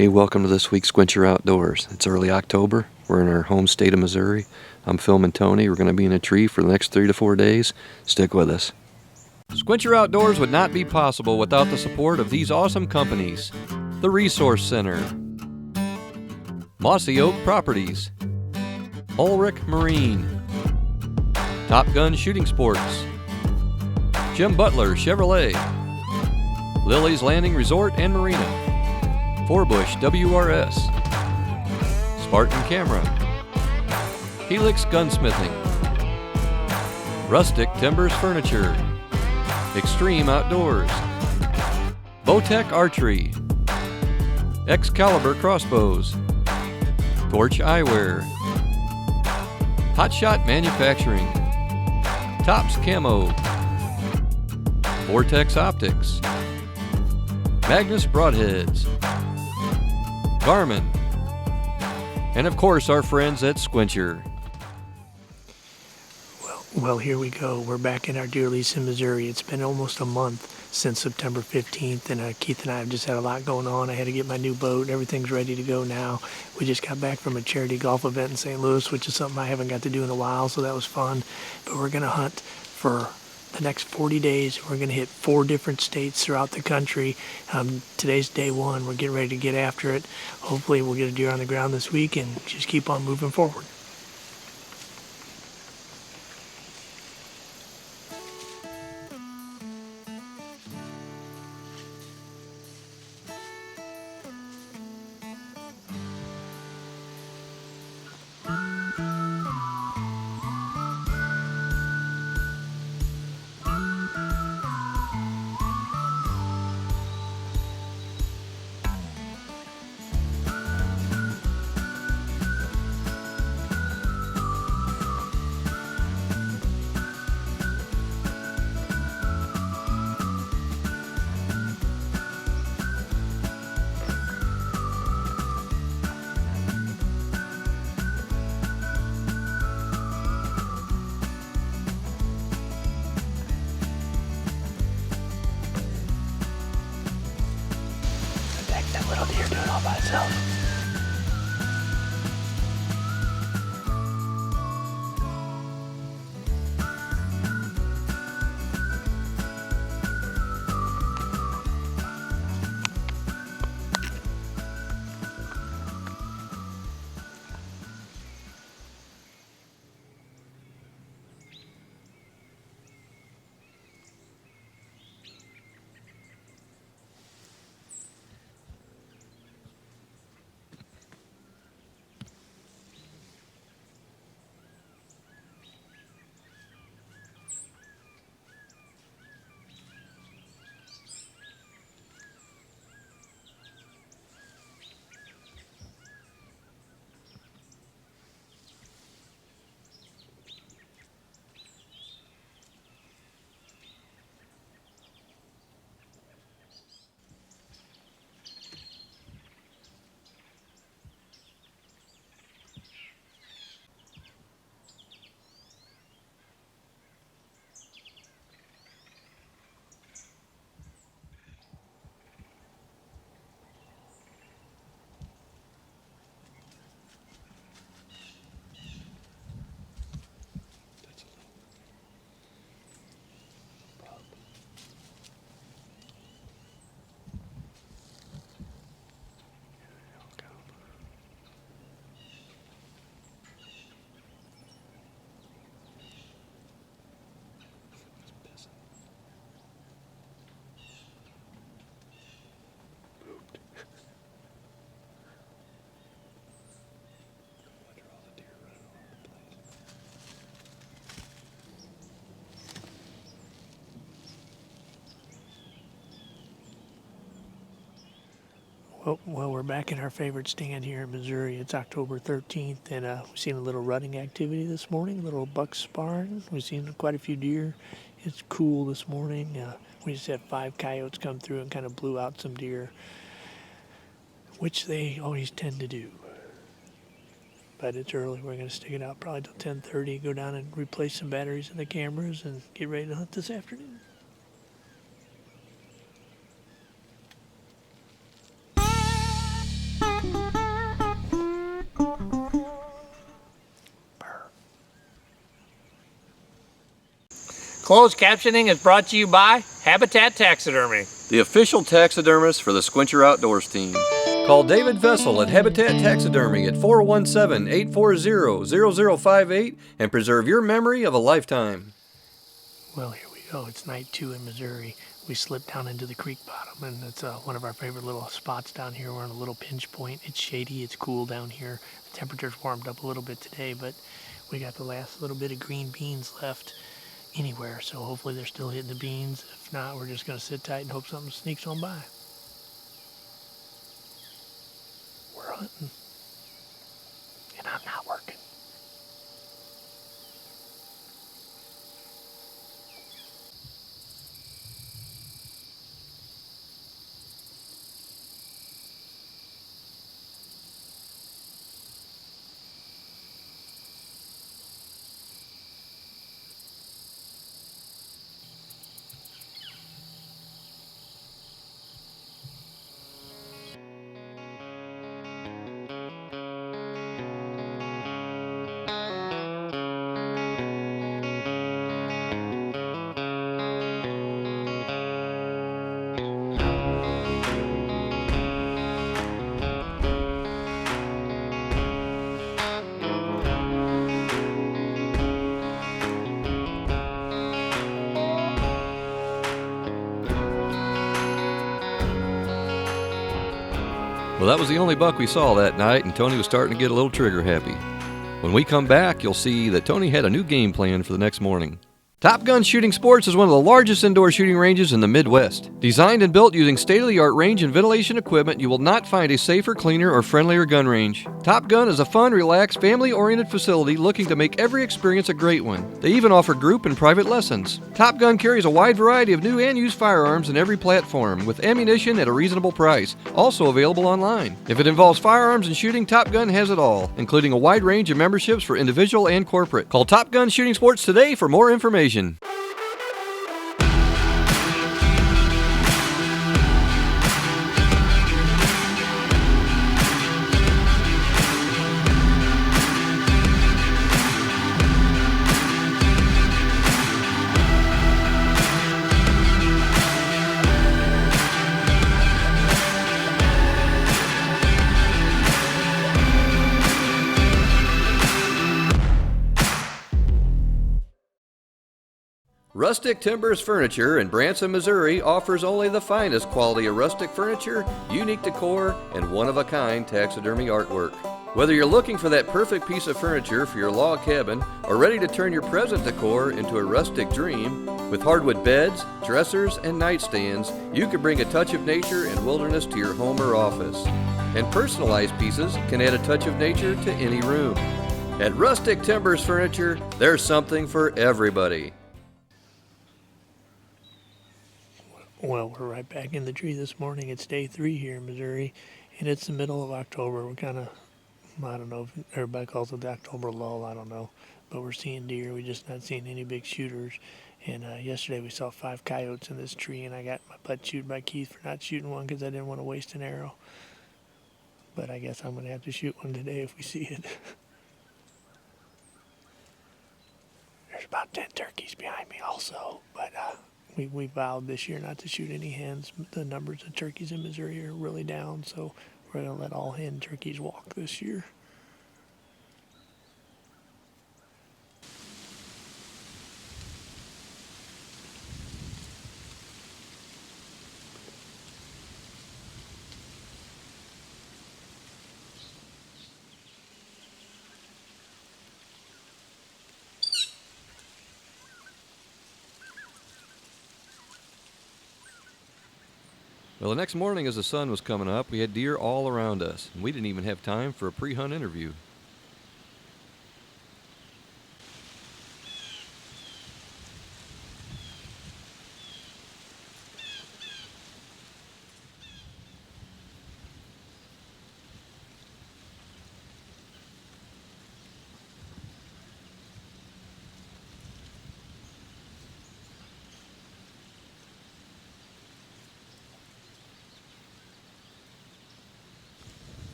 Hey, welcome to this week's Squincher Outdoors. It's early October. We're in our home state of Missouri. I'm filming Tony. We're going to be in a tree for the next 3 to 4 days. Stick with us. Squincher Outdoors would not be possible without the support of these awesome companies. The Resource Center, Mossy Oak Properties, Ulrich Marine, Top Gun Shooting Sports, Jim Butler Chevrolet, Lily's Landing Resort and Marina, Forbush WRS, Spartan Camera, Helix Gunsmithing, Rustic Timbers Furniture, Extreme Outdoors, Bowtech Archery, Excalibur Crossbows, Torch Eyewear, Hot Shot Manufacturing, Tops Camo, Vortex Optics, Magnus Broadheads, Garmin, and of course our friends at Squincher. Well, here we go. We're back in our deer lease in Missouri. It's been almost a month since September 15th, and Keith and I have just had a lot going on. I had to get my new boat. Everything's ready to go now. We just got back from a charity golf event in St. Louis, which is something I haven't got to do in a while, so that was fun. But we're going to hunt for the next 40 days. We're going to hit 4 different states throughout the country. Today's day 1. We're getting ready to get after it. Hopefully we'll get a deer on the ground this week and just keep on moving forward. That little deer doing all by itself. Well, we're back in our favorite stand here in Missouri. It's October 13th, and we've seen a little rutting activity this morning, a little buck sparring. We've seen quite a few deer. It's cool this morning. We just had 5 coyotes come through and kind of blew out some deer, which they always tend to do. But it's early. We're going to stick it out probably till 10:30, go down and replace some batteries in the cameras, and get ready to hunt this afternoon. Closed captioning is brought to you by Habitat Taxidermy, the official taxidermist for the Squint Your Outdoors team. Call David Vessel at Habitat Taxidermy at 417-840-0058 and preserve your memory of a lifetime. Well, here we go. It's night 2 in Missouri. We slipped down into the creek bottom, and it's one of our favorite little spots down here. We're on a little pinch point. It's shady. It's cool down here. The temperature's warmed up a little bit today, but we got the last little bit of green beans left anywhere, so hopefully they're still hitting the beans. If not, we're just going to sit tight and hope something sneaks on by. We're hunting, and I'm not working. Well, that was the only buck we saw that night, and Tony was starting to get a little trigger happy. When we come back, you'll see that Tony had a new game plan for the next morning. Top Gun Shooting Sports is one of the largest indoor shooting ranges in the Midwest. Designed and built using state-of-the-art range and ventilation equipment, you will not find a safer, cleaner, or friendlier gun range. Top Gun is a fun, relaxed, family-oriented facility looking to make every experience a great one. They even offer group and private lessons. Top Gun carries a wide variety of new and used firearms in every platform, with ammunition at a reasonable price, also available online. If it involves firearms and shooting, Top Gun has it all, including a wide range of memberships for individual and corporate. Call Top Gun Shooting Sports today for more information. Rustic Timbers Furniture in Branson, Missouri offers only the finest quality of rustic furniture, unique decor, and one-of-a-kind taxidermy artwork. Whether you're looking for that perfect piece of furniture for your log cabin or ready to turn your present decor into a rustic dream, with hardwood beds, dressers, and nightstands, you can bring a touch of nature and wilderness to your home or office. And personalized pieces can add a touch of nature to any room. At Rustic Timbers Furniture, there's something for everybody. Well, we're right back in the tree this morning. It's day 3 here in Missouri, and it's the middle of October. We're kind of, I don't know if everybody calls it the October lull, I don't know. But we're seeing deer. We're just not seeing any big shooters. And yesterday we saw 5 coyotes in this tree, and I got my butt chewed by Keith for not shooting one because I didn't want to waste an arrow. But I guess I'm going to have to shoot one today if we see it. There's about 10 turkeys behind me also, but we vowed this year not to shoot any hens. The numbers of turkeys in Missouri are really down, so we're going to let all hen turkeys walk this year. Well, the next morning as the sun was coming up, we had deer all around us, and we didn't even have time for a pre-hunt interview.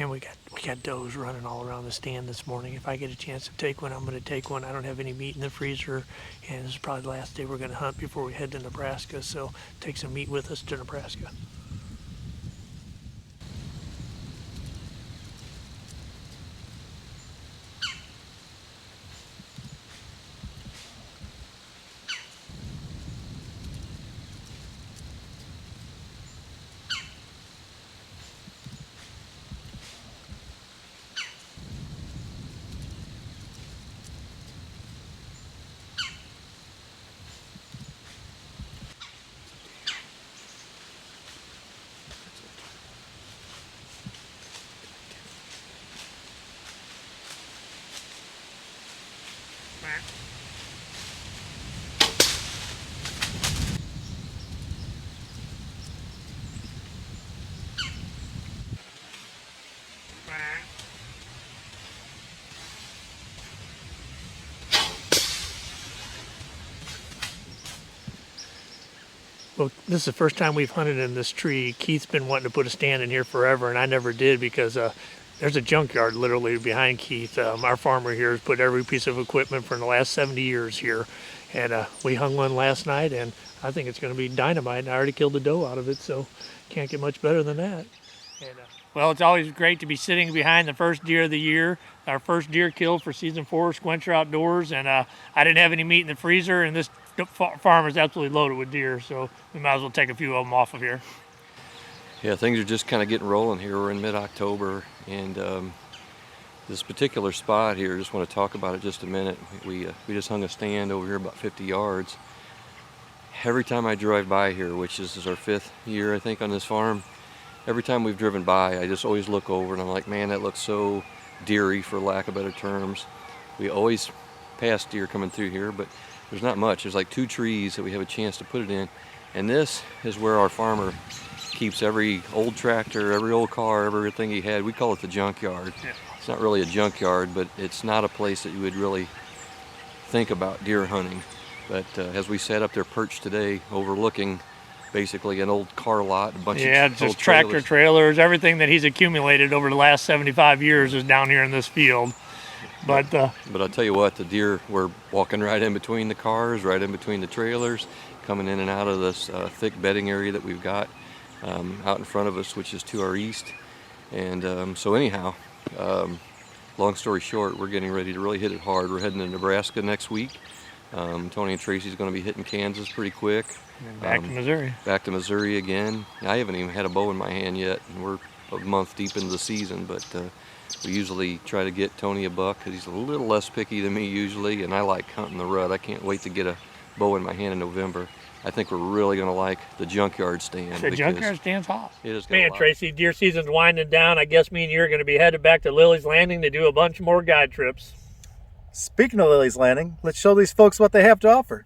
Man, we got does running all around the stand this morning. If I get a chance to take one, I'm going to take one. I don't have any meat in the freezer, and this is probably the last day we're going to hunt before we head to Nebraska, so take some meat with us to Nebraska. Well, this is the first time we've hunted in this tree. Keith's been wanting to put a stand in here forever, and I never did because there's a junkyard literally behind Keith. Our farmer here has put every piece of equipment for the last 70 years here, and we hung one last night, and I think it's going to be dynamite. And I already killed the doe out of it, so can't get much better than that. And, well, it's always great to be sitting behind the first deer of the year. Our first deer killed for season 4, Squencher Outdoors, and I didn't have any meat in the freezer, and this farm is absolutely loaded with deer, so we might as well take a few of them off of here. Yeah, things are just kind of getting rolling here. We're in mid-October, and this particular spot here, just want to talk about it just a minute. We just hung a stand over here about 50 yards. Every time I drive by here, which is our 5th year, I think, on this farm, every time we've driven by, I just always look over and I'm like, man, that looks so deery, for lack of better terms. We always pass deer coming through here, but there's not much. There's like 2 trees that we have a chance to put it in. And this is where our farmer keeps every old tractor, every old car, everything he had. We call it the junkyard. Yeah. It's not really a junkyard, but it's not a place that you would really think about deer hunting. But as we sat up there perched today, overlooking basically an old car lot, a bunch of just tractor trailers, everything that he's accumulated over the last 75 years is down here in this field. But I'll tell you what, the deer were walking right in between the cars, right in between the trailers, coming in and out of this thick bedding area that we've got out in front of us, which is to our east. And so anyhow, long story short, we're getting ready to really hit it hard. We're heading to Nebraska next week. Tony and Tracy's going to be hitting Kansas pretty quick. And back to Missouri. Back to Missouri again. I haven't even had a bow in my hand yet, and we're a month deep into the season, but we usually try to get Tony a buck because he's a little less picky than me usually, and I like hunting the rut. I can't wait to get a bow in my hand in November. I think we're really going to like the junkyard stand. The junkyard stand's hot. It is. Man, Tracy, deer season's winding down. I guess me and you are going to be headed back to Lily's Landing to do a bunch more guide trips. Speaking of Lily's Landing, let's show these folks what they have to offer.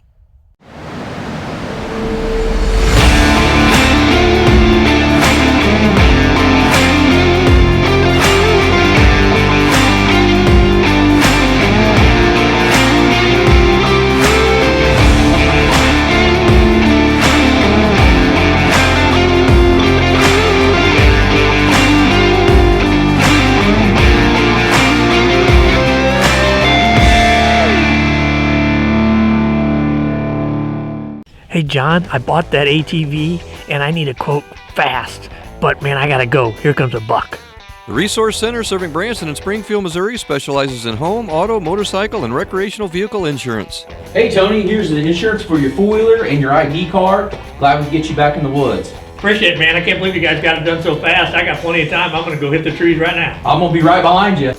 Hey John, I bought that ATV and I need a quote fast, but man, I gotta go. Here comes a buck. The Resource Center serving Branson and Springfield, Missouri specializes in home, auto, motorcycle, and recreational vehicle insurance. Hey Tony, here's the insurance for your four-wheeler and your ID card. Glad we could get you back in the woods. Appreciate it, man. I can't believe you guys got it done so fast. I got plenty of time. I'm gonna go hit the trees right now. I'm gonna be right behind you.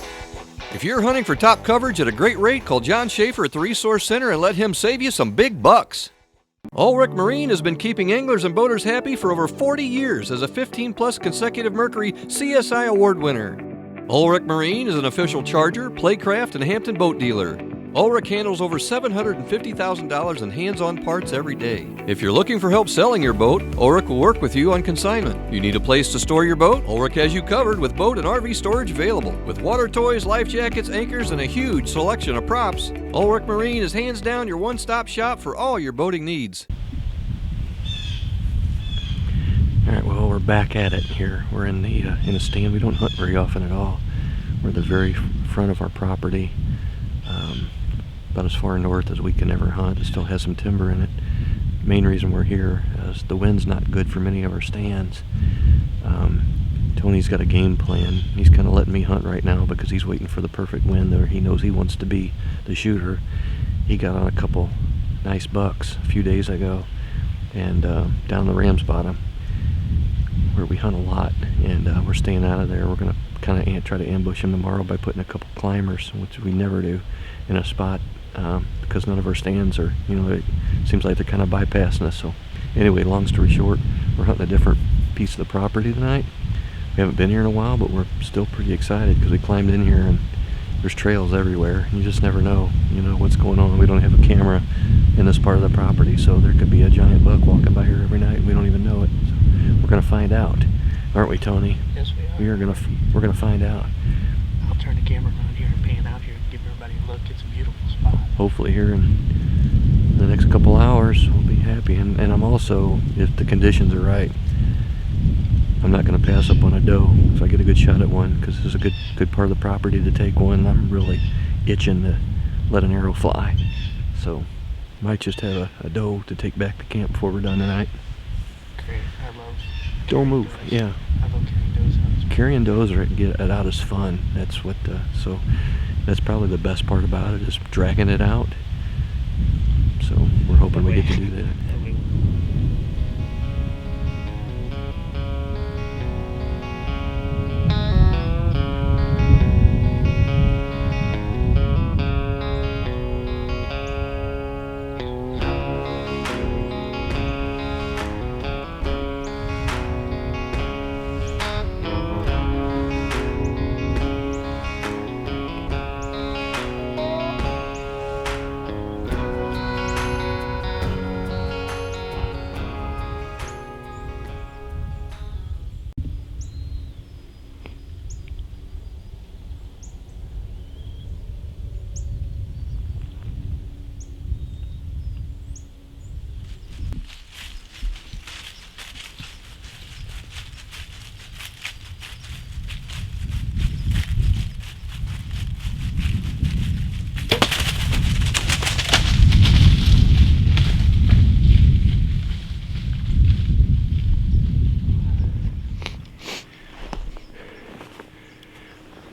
If you're hunting for top coverage at a great rate, call John Schaefer at the Resource Center and let him save you some big bucks. Ulrich Marine has been keeping anglers and boaters happy for over 40 years as a 15-plus consecutive Mercury CSI Award winner. Ulrich Marine is an official Charger, Playcraft, and Hampton boat dealer. Ulrich handles over $750,000 in hands-on parts every day. If you're looking for help selling your boat, Ulrich will work with you on consignment. You need a place to store your boat? Ulrich has you covered with boat and RV storage available. With water toys, life jackets, anchors, and a huge selection of props, Ulrich Marine is hands down your one-stop shop for all your boating needs. All right, well, we're back at it here. We're in a stand. We don't hunt very often at all. We're at the very front of our property, about as far north as we can ever hunt. It still has some timber in it. Main reason we're here is the wind's not good for many of our stands. Tony's got a game plan. He's kind of letting me hunt right now because he's waiting for the perfect wind there. He knows he wants to be the shooter. He got on a couple nice bucks a few days ago, and down the Ram's Bottom, where we hunt a lot, and we're staying out of there. We're gonna kind of try to ambush him tomorrow by putting a couple climbers, which we never do, in a spot because none of our stands are, it seems like they're kind of bypassing us. So anyway, long story short, we're hunting a different piece of the property tonight. We haven't been here in a while, but we're still pretty excited because we climbed in here and there's trails everywhere. You just never know, what's going on. We don't have a camera in this part of the property, so there could be a giant buck walking by here every night. We don't even know it. So we're gonna find out, aren't we, Tony? Yes, we are. We're gonna find out. I'll turn the camera around here and pan out here and give everybody a look. It's a beautiful spot. Hopefully here in the next couple hours we'll be happy. And I'm also, if the conditions are right, I'm not going to pass up on a doe if I get a good shot at one, because this is a good part of the property to take one. I'm really itching to let an arrow fly, so might just have a doe to take back to camp before we're done tonight. Great. I love. Don't move. Yeah. I love carrying does out. Carrying does get it out is fun. That's what. So that's probably the best part about it, is dragging it out. So we're hoping we get to do that.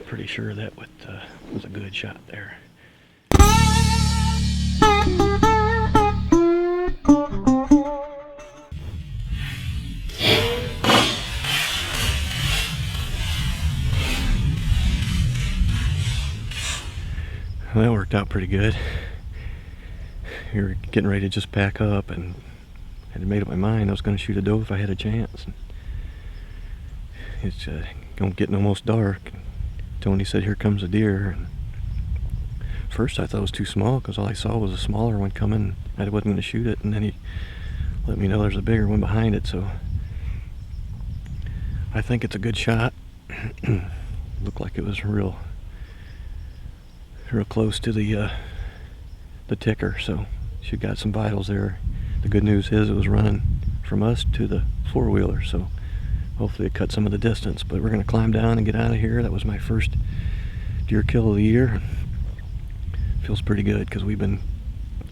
Pretty sure that was a good shot there. Well, that worked out pretty good. We were getting ready to just pack up, and I had made up my mind I was going to shoot a doe if I had a chance. And it's getting almost dark. Tony said, "Here comes a deer." And first I thought it was too small because all I saw was a smaller one coming. I wasn't going to shoot it, and then he let me know there's a bigger one behind it. So I think it's a good shot. Looked like it was real close to the ticker, so she got some vitals there. The good news is it was running from us to the four-wheeler, so hopefully it cut some of the distance. But we're going to climb down and get out of here. That was my first deer kill of the year. Feels pretty good because we've been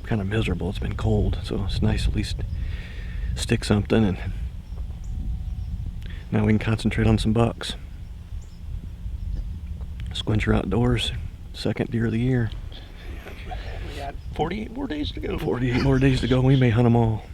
kind of miserable. It's been cold, so it's nice to at least stick something, and now we can concentrate on some bucks. Squincher Outdoors, second deer of the year. We got 48 more days to go. 48 more days to go. We may hunt them all.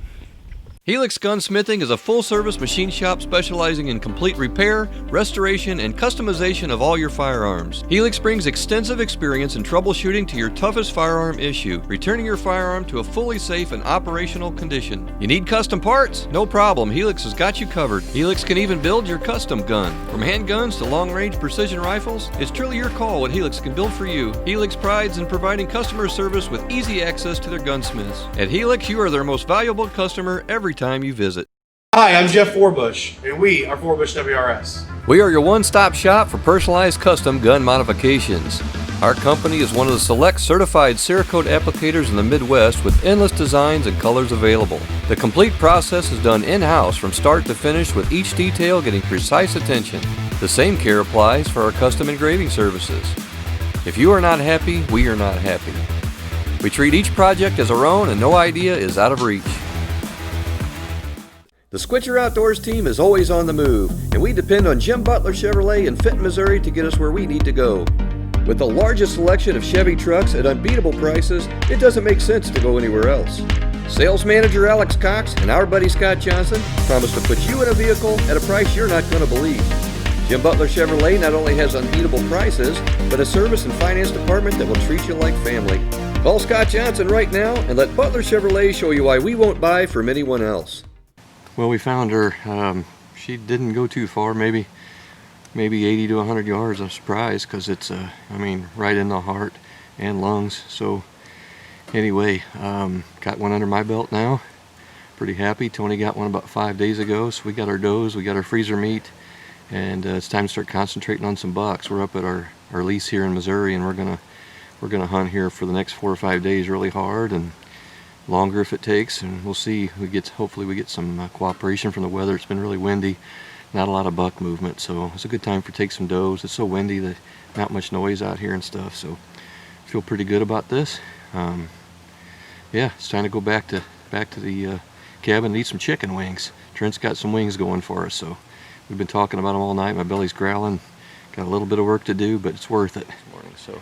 Helix Gunsmithing is a full-service machine shop specializing in complete repair, restoration, and customization of all your firearms. Helix brings extensive experience in troubleshooting to your toughest firearm issue, returning your firearm to a fully safe and operational condition. You need custom parts? No problem, Helix has got you covered. Helix can even build your custom gun. From handguns to long-range precision rifles, it's truly your call what Helix can build for you. Helix prides in providing customer service with easy access to their gunsmiths. At Helix, you are their most valuable customer every time you visit. Hi, I'm Jeff Forbush, and we are Forbush WRS. We are your one-stop shop for personalized custom gun modifications. Our company is one of the select certified Cerakote applicators in the Midwest with endless designs and colors available. The complete process is done in-house from start to finish with each detail getting precise attention. The same care applies for our custom engraving services. If you are not happy, we are not happy. We treat each project as our own and no idea is out of reach. The Squint Your Outdoors team is always on the move, and we depend on Jim Butler Chevrolet in Fenton, Missouri to get us where we need to go. With the largest selection of Chevy trucks at unbeatable prices, it doesn't make sense to go anywhere else. Sales manager Alex Cox and our buddy Scott Johnson promise to put you in a vehicle at a price you're not going to believe. Jim Butler Chevrolet not only has unbeatable prices, but a service and finance department that will treat you like family. Call Scott Johnson right now and let Butler Chevrolet show you why we won't buy from anyone else. Well, we found her. She didn't go too far, maybe 80 to 100 yards. I'm surprised because it's, right in the heart and lungs. So anyway, got one under my belt now. Pretty happy. Tony got one about 5 days ago. So we got our does, we got our freezer meat, and it's time to start concentrating on some bucks. We're up at our lease here in Missouri, and we're gonna hunt here for the next 4 or 5 days really hard, and longer if it takes, and we'll see. Hopefully we get some cooperation from the weather. It's been really windy. Not a lot of buck movement, so it's a good time for take some does. It's so windy that not much noise out here and stuff, so I feel pretty good about this. Yeah, it's time to go back to the cabin and eat some chicken wings. Trent's got some wings going for us, so we've been talking about them all night. My belly's growling. Got a little bit of work to do, but it's worth it this morning. So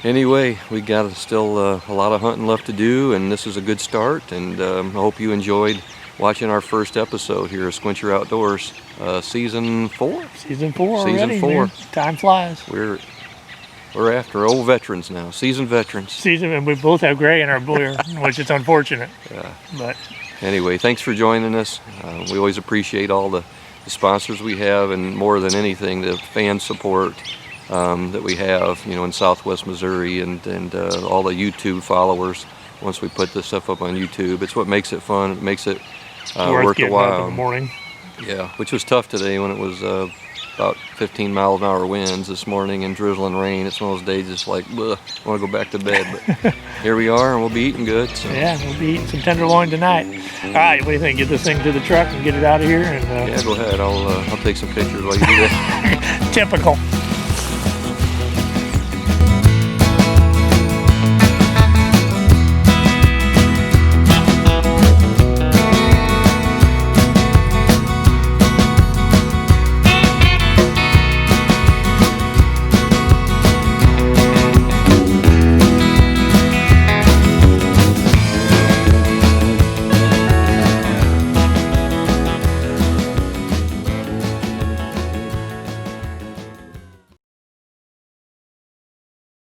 anyway, we got still a lot of hunting left to do, and this is a good start, and I hope you enjoyed watching our first episode here of Squint Your Outdoors, season 4? Season 4 Season already, 4. man. Time flies. We're after old veterans now, seasoned veterans. And we both have gray in our blue, which is unfortunate. Yeah. But Anyway, thanks for joining us. We always appreciate all the sponsors we have, and more than anything, the fan support that we have, in Southwest Missouri, and all the YouTube followers. Once we put this stuff up on YouTube, it's what makes it fun. It makes it worth the getting up while. in the morning. Yeah, which was tough today when it was about 15 mile an hour winds this morning and drizzling rain. It's one of those days just like, ugh, I want to go back to bed. But here we are, and we'll be eating good. So. Yeah, we'll be eating some tenderloin tonight. All right, what do you think? Get this thing to the truck and get it out of here? And Yeah, go ahead. I'll take some pictures while you do that. Typical.